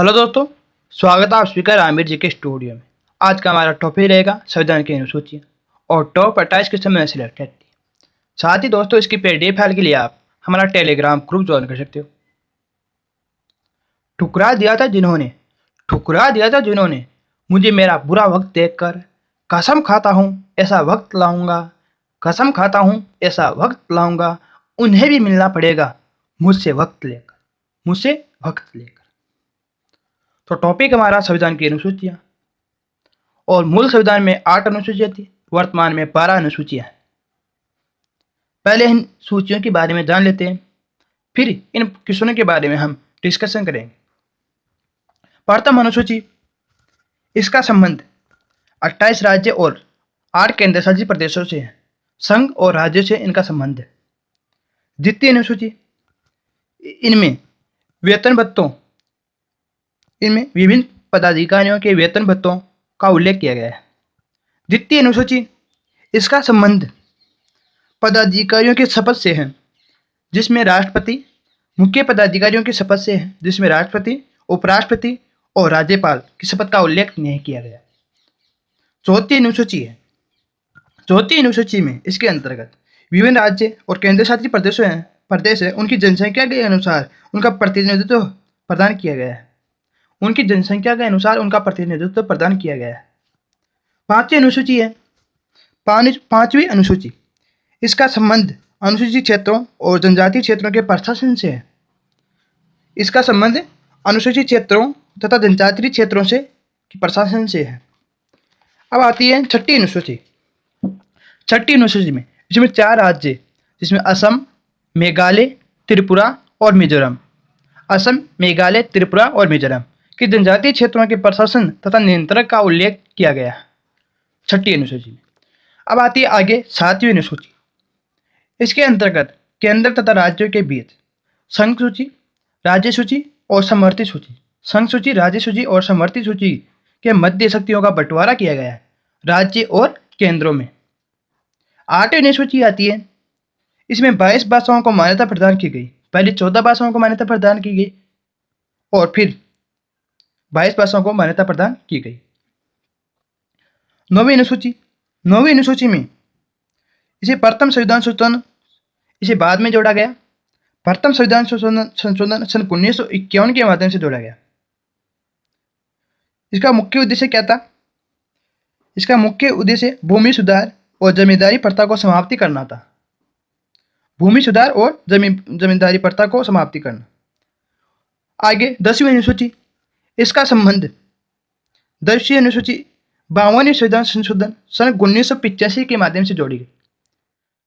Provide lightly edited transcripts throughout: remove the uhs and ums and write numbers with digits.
Hello दोस्तों, स्वागत है आप स्पीकर आमिर जी के स्टूडियो में। आज का हमारा टॉपिक रहेगा संविधान की अनुसूचियाँ और टॉप 28 क्वेश्चन मैंने सिलेक्ट की है। साथ ही दोस्तों इसकी पीडीएफ फाइल के लिए आप हमारा टेलीग्राम ग्रुप ज्वाइन कर सकते हो। ठुकरा दिया था जिन्होंने मुझे मेरा बुरा वक्त देखकर, कसम खाता हूँ ऐसा वक्त लाऊंगा, कसम खाता हूँ ऐसा वक्त लाऊंगा, उन्हें भी मिलना पड़ेगा मुझसे वक्त लेकर। तो टॉपिक हमारा संविधान की अनुसूचियाँ और मूल संविधान में 8 अनुसूचियाँ थी, वर्तमान में 12 अनुसूचियाँ हैं। पहले इन सूचियों के बारे में जान लेते हैं, फिर इन क्वेश्चनों के बारे में हम डिस्कशन करेंगे। प्रथम अनुसूची, इसका संबंध 28 राज्य और 8 केंद्र शासित प्रदेशों से है। संघ और राज्यों से इनका संबंध है। द्वितीय अनुसूची, इनमें विभिन्न पदाधिकारियों के वेतन भत्तों का उल्लेख किया गया है। द्वितीय अनुसूची, इसका संबंध पदाधिकारियों की शपथ से है, जिसमें राष्ट्रपति, मुख्य पदाधिकारियों की शपथ से है, जिसमें राष्ट्रपति, उपराष्ट्रपति और राज्यपाल की शपथ का उल्लेख नहीं किया गया। चौथी अनुसूची है। चौथी अनुसूची में इसके अंतर्गत विभिन्न राज्य और केंद्र शासित प्रदेश है, उनकी जनसंख्या के अनुसार उनका प्रतिनिधित्व प्रदान किया गया है। पांचवी अनुसूची है। पांचवी अनुसूची, इसका संबंध अनुसूचित क्षेत्रों और जनजातीय क्षेत्रों के प्रशासन से है। इसका संबंध अनुसूचित क्षेत्रों तथा जनजातीय क्षेत्रों से प्रशासन से है। अब आती है छठी अनुसूची। छठी अनुसूची में इसमें 4 राज्य, जिसमें असम, मेघालय, त्रिपुरा और मिजोरम के जनजातीय क्षेत्रों के प्रशासन तथा नियंत्रण का उल्लेख किया गया है छठी अनुसूची में। अब आती है आगे 7वीं अनुसूची। इसके अंतर्गत केंद्र तथा राज्यों के बीच संघ सूची, राज्य सूची और समवर्ती सूची, संघ सूची, राज्य सूची और समवर्ती सूची के मध्य शक्तियों का बंटवारा किया गया है राज्य और केंद्रों में। 8वीं अनुसूची आती है। इसमें 22 भाषाओं को मान्यता प्रदान की गई। पहले 14 भाषाओं को मान्यता प्रदान की गई और फिर 22 भाषाओं को मान्यता प्रदान की गई। 9वीं अनुसूची। 9वीं अनुसूची में इसे प्रथम संविधान संशोधन, इसे बाद में जोड़ा गया। प्रथम संविधान संशोधन सन 1951 के माध्यम से जोड़ा गया। इसका मुख्य उद्देश्य क्या था? इसका मुख्य उद्देश्य भूमि सुधार और जमींदारी प्रथा को समाप्ति करना था। भूमि सुधार और जमींदारी प्रथा को समाप्ति करना। आगे 10वीं अनुसूची। इसका संबंध 10वीं अनुसूची 52वें संविधान संशोधन सन 1985 के माध्यम से जोड़ी गई।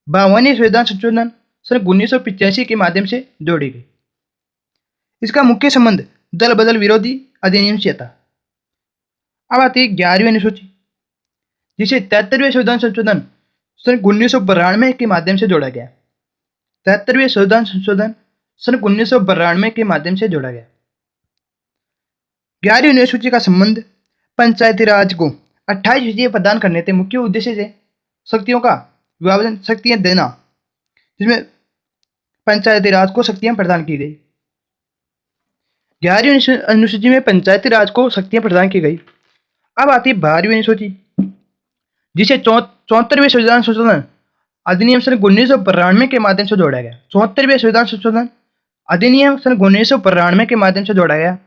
52वें संविधान संशोधन सन 1985 के माध्यम से जोड़ी गई। इसका मुख्य संबंध दल बदल विरोधी अधिनियम से था। अब आती है 11वीं अनुसूची, जिसे 73वें संविधान संशोधन सन 1992 के माध्यम से जोड़ा गया। 73वें संविधान संशोधन सन 1992 के माध्यम से जोड़ा गया। 11वीं अनुसूची का संबंध पंचायती राज को 28 विजय प्रदान करने थे। मुख्य उद्देश्य से शक्तियों का विभाजन, शक्तियां देना, जिसमें पंचायती राज को शक्तियां प्रदान की गई। 11वीं अनुसूची में पंचायती राज को शक्तियां प्रदान की गई। अब आती है 12वीं अनुसूची, जिसे 74वें संविधान संशोधन अधिनियम सन 1992 के माध्यम से जोड़ा गया। 74वें संविधान संशोधन अधिनियम सन 1992 के माध्यम से जोड़ा गया।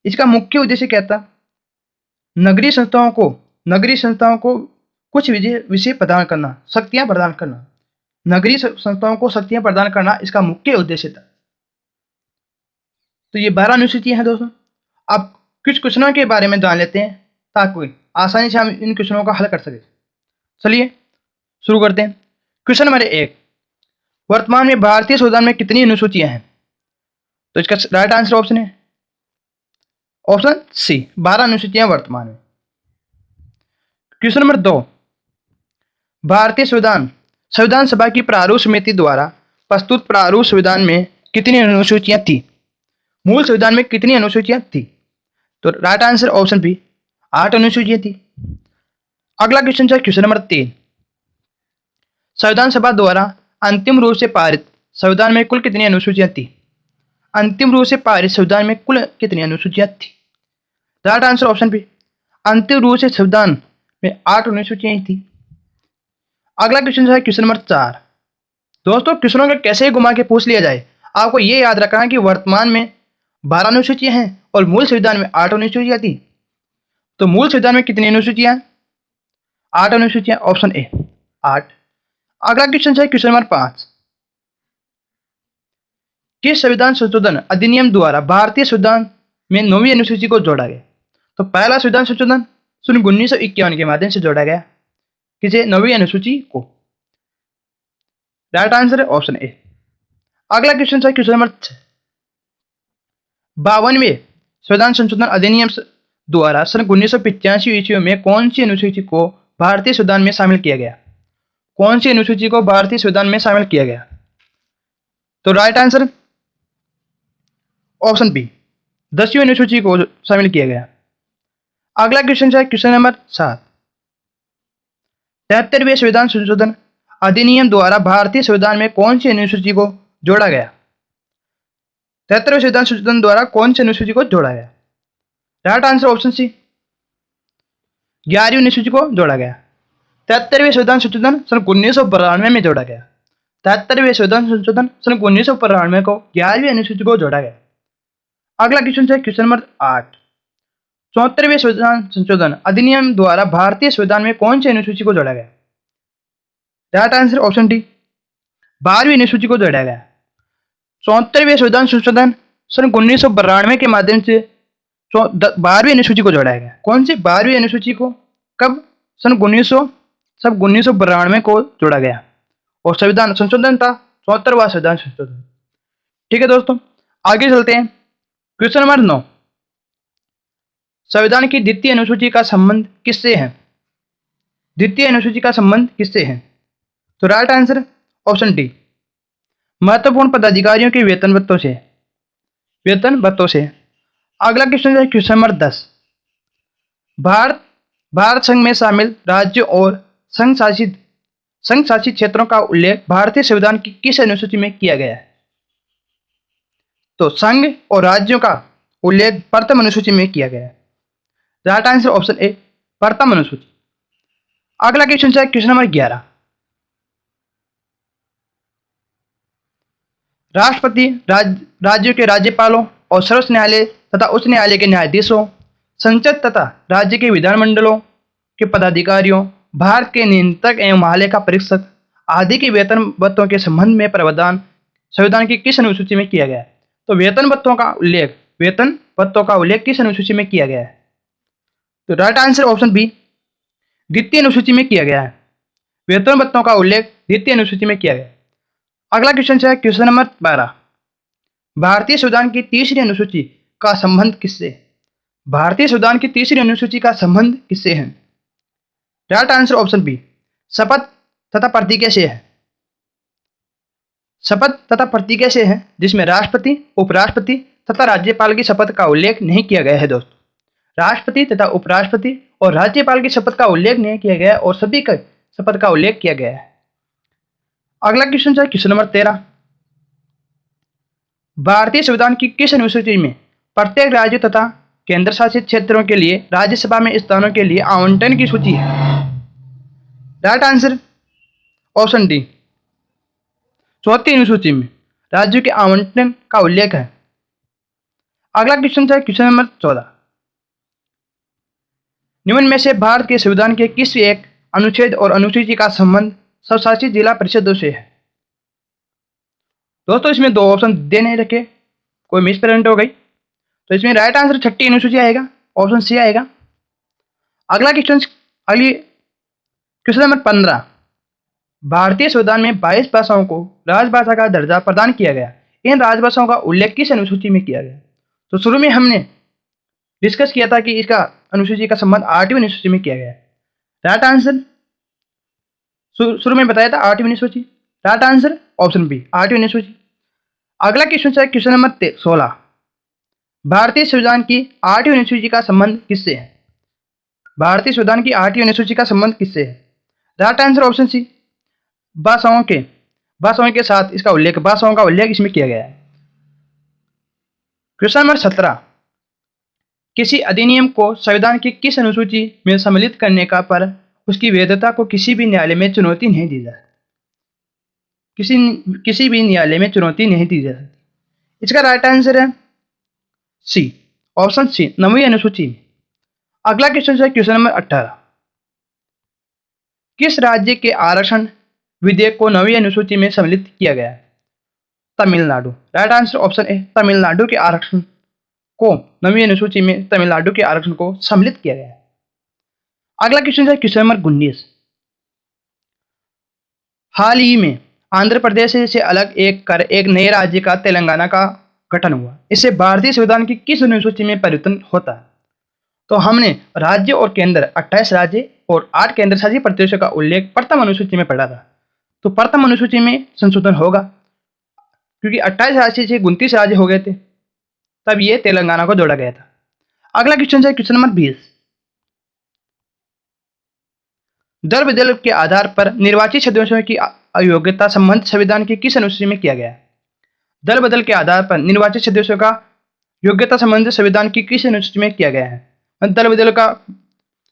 इसका मुख्य उद्देश्य क्या था? नगरीय संस्थाओं को कुछ विषय प्रदान करना, शक्तियां प्रदान करना। नगरीय संस्थाओं को शक्तियां प्रदान करना इसका मुख्य उद्देश्य था। तो ये 12 अनुसूचियां हैं दोस्तों। अब कुछ क्वेश्चनों के बारे में जान लेते हैं ताकि आसानी से हम इन क्वेश्चनों का हल कर सकें। चलिए शुरू करते हैं। क्वेश्चन नंबर 1, वर्तमान में भारतीय संविधान में कितनी अनुसूचियां हैं? तो इसका राइट आंसर ऑप्शन है ऑप्शन सी, 12 अनुसूचियां वर्तमान में। क्वेश्चन नंबर 2, भारतीय संविधान सभा की प्रारूप समिति द्वारा प्रस्तुत प्रारूप संविधान में कितनी अनुसूचियां थी? मूल संविधान में कितनी अनुसूचियां थी? तो राइट आंसर ऑप्शन बी, 8 अनुसूचियां थी। अगला क्वेश्चन है क्वेश्चन नंबर 3, संविधान सभा द्वारा अंतिम रूप से पारित संविधान में कुल कितनी अनुसूचियां थी? अंतिम रूप से पारित संविधान में कुल कितनी अनुसूचियां थी? राइट आंसर ऑप्शन बी, अंतिम रूप से संविधान में 8 अनुसूचियां थी। अगला क्वेश्चन है क्वेश्चन नंबर 4। दोस्तों क्वेश्चनों को कैसे ही घुमा के पूछ लिया जाए, आपको ये याद रखना है कि वर्तमान में 12 अनुसूचियां हैं और मूल संविधान में 8 अनुसूचियां थी। तो मूल संविधान में कितनी अनुसूचियां? 8 अनुसूचियां, ऑप्शन ए 8। अगला क्वेश्चन है क्वेश्चन नंबर 5। किस संविधान संशोधन अधिनियम द्वारा भारतीय संविधान में 9वीं अनुसूची को जोड़ा गया? तो पहला संविधान संशोधन सन 1951 के माध्यम से जोड़ा गया किसे? 9वीं अनुसूची को। राइट आंसर है ऑप्शन ए। अगला क्वेश्चन है क्वेश्चन नंबर 6। 52वें संविधान संशोधन अधिनियम द्वारा सन 1985 ईस्वी में कौन सी अनुसूची को भारतीय संविधान में शामिल किया गया? कौन सी अनुसूची को भारतीय संविधान में शामिल किया गया? तो राइट आंसर ऑप्शन बी, 10वीं अनुसूची को शामिल किया गया। अगला क्वेश्चन है क्वेश्चन नंबर 7। 73वें संविधान संशोधन अधिनियम द्वारा भारतीय संविधान में कौन सी अनुसूची को जोड़ा गया? 73वें संविधान संशोधन द्वारा कौन सी अनुसूची को जोड़ा गया? राइट आंसर ऑप्शन सी, 11वीं अनुसूची को जोड़ा गया। 73वें संविधान संशोधन सन 1992 में जोड़ा गया। 73वें संविधान संशोधन सन 1992 को 11वीं अनुसूची को जोड़ा गया। अगला क्वेश्चन है क्वेश्चन नंबर 8। 74वें संविधान संशोधन अधिनियम द्वारा भारतीय संविधान में कौन सी अनुसूची को जोड़ा गया? राइट आंसर ऑप्शन डी, 12वीं अनुसूची को जोड़ा गया। 74वें संविधान संशोधन सन 1992 के माध्यम से 12वीं अनुसूची को जोड़ा गया। कौन सी 12वीं अनुसूची को? कब? सन 1992 को जोड़ा गया और संविधान संशोधन था 74वां संविधान संशोधन। ठीक है दोस्तों, आगे चलते हैं। Question number 9। संविधान की द्वितीय अनुसूची का संबंध किससे है? द्वितीय अनुसूची का संबंध किससे है? तो राइट आंसर ऑप्शन डी, महत्वपूर्ण पदाधिकारियों के वेतन भत्तों से। वेतन भत्तों से। अगला क्वेश्चन है क्वेश्चन नंबर 10। भारत संघ में शामिल राज्यों और संघ शासित क्षेत्रों का उल्लेख भारतीय संविधान की किस अनुसूची में किया गया है? तो संघ और राज्यों का उल्लेख प्रथम अनुसूची में किया गया है। राइट आंसर ऑप्शन ए, प्रथम अनुसूची। अगला क्वेश्चन है क्वेश्चन नंबर 11। राष्ट्रपति राज्यों के राज्यपालों और सर्वोच्च न्यायालय तथा उच्च न्यायालय के न्यायाधीशों, संसद तथा राज्य के विधानमंडलों के पदाधिकारियों, भारत के नियंत्रक एवं महालेखा का परीक्षक आदि के वेतन भत्तों के संबंध में प्रावधान संविधान की किस अनुसूची में किया गया है? तो वेतन भत्तों का उल्लेख किस अनुसूची में किया गया है? तो राइट आंसर ऑप्शन बी, द्वितीय अनुसूची में किया गया है। वेतन भत्तों का उल्लेख द्वितीय अनुसूची में किया गया है। अगला क्वेश्चन है क्वेश्चन नंबर 12। भारतीय संविधान की तीसरी अनुसूची का संबंध किससे? भारतीय संविधान की तीसरी अनुसूची का संबंध किससे है? राइट आंसर ऑप्शन बी, शपथ तथा प्रतिज्ञा से है। शपथ तथा प्रतिज्ञा से है, जिसमें राष्ट्रपति, उपराष्ट्रपति तथा राज्यपाल की शपथ का उल्लेख नहीं किया गया है। दोस्तों, राष्ट्रपति तथा उपराष्ट्रपति और राज्यपाल की शपथ का उल्लेख नहीं किया गया और सभी का शपथ का उल्लेख किया गया है। अगला क्वेश्चन है क्वेश्चन नंबर 13। भारतीय संविधान की किस अनुसूची में प्रत्येक राज्य तथा केंद्र शासित क्षेत्रों के लिए राज्यसभा में स्थानों के लिए आवंटन की सूची है? राइट आंसर ऑप्शन डी, चौथी अनुसूची में राज्यों के आवंटन का उल्लेख है। अगला क्वेश्चन है क्वेश्चन नंबर 14। निम्न में से भारत के संविधान के किस एक अनुच्छेद और अनुसूची का संबंध स्वशासित जिला परिषदों से है? दोस्तों, इसमें 2 ऑप्शन दे नहीं रखे, कोई मिसप्रेजेंट हो गई, तो इसमें राइट आंसर 6ठी अनुसूची आएगा, ऑप्शन सी आएगा। अगला क्वेश्चन नंबर 15। भारतीय संविधान में 22 भाषाओं को राजभाषा का दर्जा प्रदान किया गया। इन राजभाषाओं का उल्लेख किस अनुसूची में किया गया? तो शुरू में हमने डिस्कस किया था कि इसका अनुसूची का संबंध 8वीं अनुसूची में किया गया है। राइट आंसर शुरू में बताया था 8वीं अनुसूची। राइट आंसर ऑप्शन बी, 8वीं अनुसूची। अगला क्वेश्चन है क्वेश्चन नंबर 16। भारतीय संविधान की 8वीं अनुसूची का संबंध किससे है? भारतीय संविधान की 8वीं अनुसूची का संबंध किससे है? राइट आंसर ऑप्शन सी, भाषाओं के साथ इसका उल्लेख, भाषाओं का उल्लेख इसमें किया गया है। क्वेश्चन नंबर 17, किसी अधिनियम को संविधान की किस अनुसूची में सम्मिलित करने का पर उसकी वैधता को किसी भी न्यायालय में चुनौती नहीं दी जा सकती। किसी भी न्यायालय में चुनौती नहीं दी जा सकती। इसका राइट आंसर है सी, ऑप्शन सी, 9वीं अनुसूची में। अगला क्वेश्चन है क्वेश्चन नंबर 18, किस राज्य के आरक्षण विधेयक को 9वीं अनुसूची में सम्मिलित किया गया है? Tamil Nadu. Right answer option A, Tamil Nadu के आरक्षण को 9वीं अनुसूची में तमिलनाडु के आरक्षण को सम्मिलित किया गया है। अगला क्वेश्चन है क्वेश्चन नंबर 19, हाल ही में आंध्र प्रदेश से अलग एक नए राज्य का तेलंगाना का गठन हुआ। इससे भारतीय संविधान की किस अनुसूची में परिवर्तन होता है? तो हमने राज्य और केंद्र 28 राज्य और 8 केंद्र शासित प्रदेशों का उल्लेख प्रथम अनुसूची में पढ़ा था। तो प्रथम अनुसूची में संशोधन होगा, क्योंकि 28 राज्य से 29 राज्य हो गए थे, तब ये तेलंगाना को जोड़ा गया था। अगला क्वेश्चन है क्वेश्चन नंबर 20, दल बदल के आधार पर निर्वाचित सदस्यों की अयोग्यता संबंध संविधान की किस अनुसूची में किया गया है? दल बदल के आधार पर निर्वाचित सदस्यों का योग्यता संबंध संविधान की किस अनुसूची में किया गया है? दल बदल का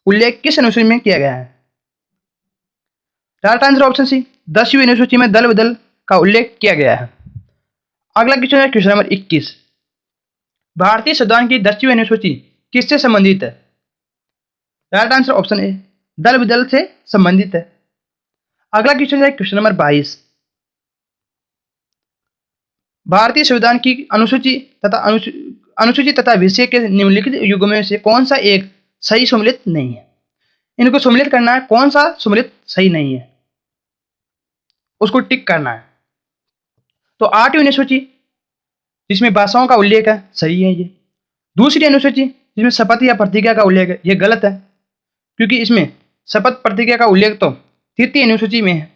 उल्लेख किस अनुसूची में किया गया है? राइट आंसर ऑप्शन सी, 10वीं अनुसूची में दल बदल का उल्लेख किया गया है। अगला क्वेश्चन है क्वेश्चन नंबर 21, भारतीय संविधान की 10वीं अनुसूची किससे संबंधित है? राइट आंसर ऑप्शन ए, दल बदल से संबंधित है। अगला क्वेश्चन है क्वेश्चन नंबर 22, भारतीय संविधान की अनुसूची तथा विषय के निम्नलिखित युगों में से कौन सा एक सही सम्मिलित नहीं है? इनको सम्मिलित करना है, कौन सा सम्मिलित सही नहीं है उसको टिक करना है। तो 8वीं अनुसूची जिसमें भाषाओं का उल्लेख है, सही है ये। दूसरी अनुसूची जिसमें शपथ या प्रतिज्ञा का उल्लेख है, ये गलत है, क्योंकि इसमें शपथ प्रतिज्ञा का उल्लेख तो 3री अनुसूची में है,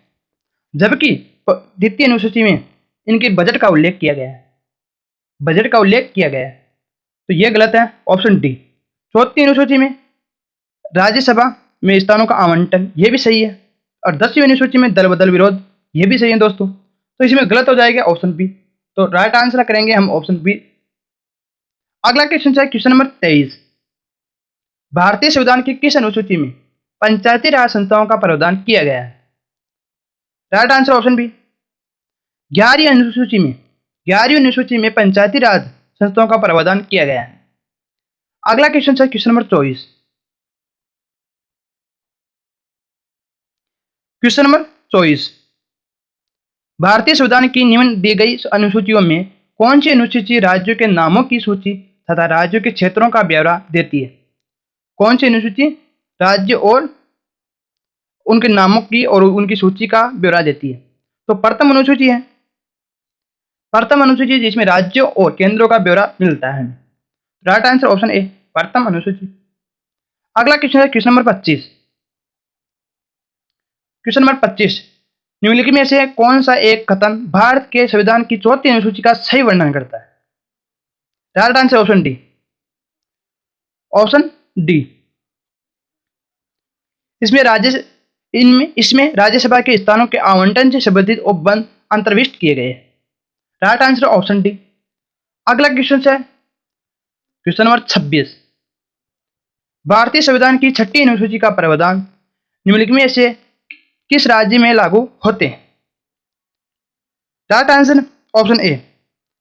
जबकि 2री अनुसूची में इनके बजट का उल्लेख किया गया है, बजट का उल्लेख किया गया है, तो ये गलत है, ऑप्शन डी। 4री अनुसूची में राज्यसभा में स्थानों का आवंटन, ये भी सही है, और 10वीं अनुसूची में दल बदल विरोध, ये भी सही है दोस्तों। तो इसमें गलत हो जाएगा ऑप्शन बी, तो राइट आंसर करेंगे हम ऑप्शन बी। अगला क्वेश्चन है क्वेश्चन नंबर 23, भारतीय संविधान की किस अनुसूची में पंचायती राज संस्थाओं का प्रावधान किया गया है? राइट आंसर ऑप्शन बी, 11वीं अनुसूची में पंचायती राज संस्थाओं का प्रावधान किया गया है। अगला क्वेश्चन है क्वेश्चन नंबर 24, क्वेश्चन नंबर 24, भारतीय संविधान की निम्न दी गई अनुसूचियों में कौन सी अनुसूची राज्यों के नामों की सूची तथा राज्यों के क्षेत्रों का ब्यौरा देती है? कौन सी अनुसूची राज्य और उनके नामों की और उनकी सूची का ब्यौरा देती है? तो प्रथम अनुसूची है, प्रथम अनुसूची जिसमें राज्यों और केंद्रों का ब्यौरा मिलता है। राइट आंसर ऑप्शन ए, प्रथम अनुसूची। अगला क्वेश्चन है क्वेश्चन नंबर 25, क्वेश्चन नंबर 25, निम्नलिखित में से कौन सा एक कथन भारत के संविधान की 4री अनुसूची का सही वर्णन करता है? Right answer option D, option D. इसमें राज्यसभा के स्थानों के आवंटन से संबंधित उपबंध अंतर्विष्ट किए गए हैं। Right answer option D. अगला क्वेश्चन है क्वेश्चन नंबर 26, भारतीय संविधान की 6ठी अनुसूची का प्रावधान निम्नलिखित में से किस राज्य में लागू होते हैं? Right answer option A,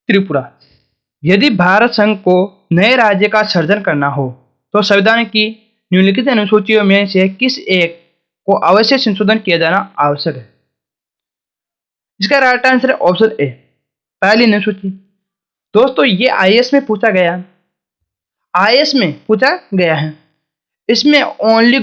Tripura. यदि भारत संघ को नए राज्य का सृजन करना हो तो संविधान की निम्नलिखित अनुसूचियों में से किस एक को अवश्य संशोधन किया जाना आवश्यक है? इसका राइट आंसर है ऑप्शन ए, पहली अनुसूची। दोस्तों ये आईएएस में पूछा गया है, इसमें ओनली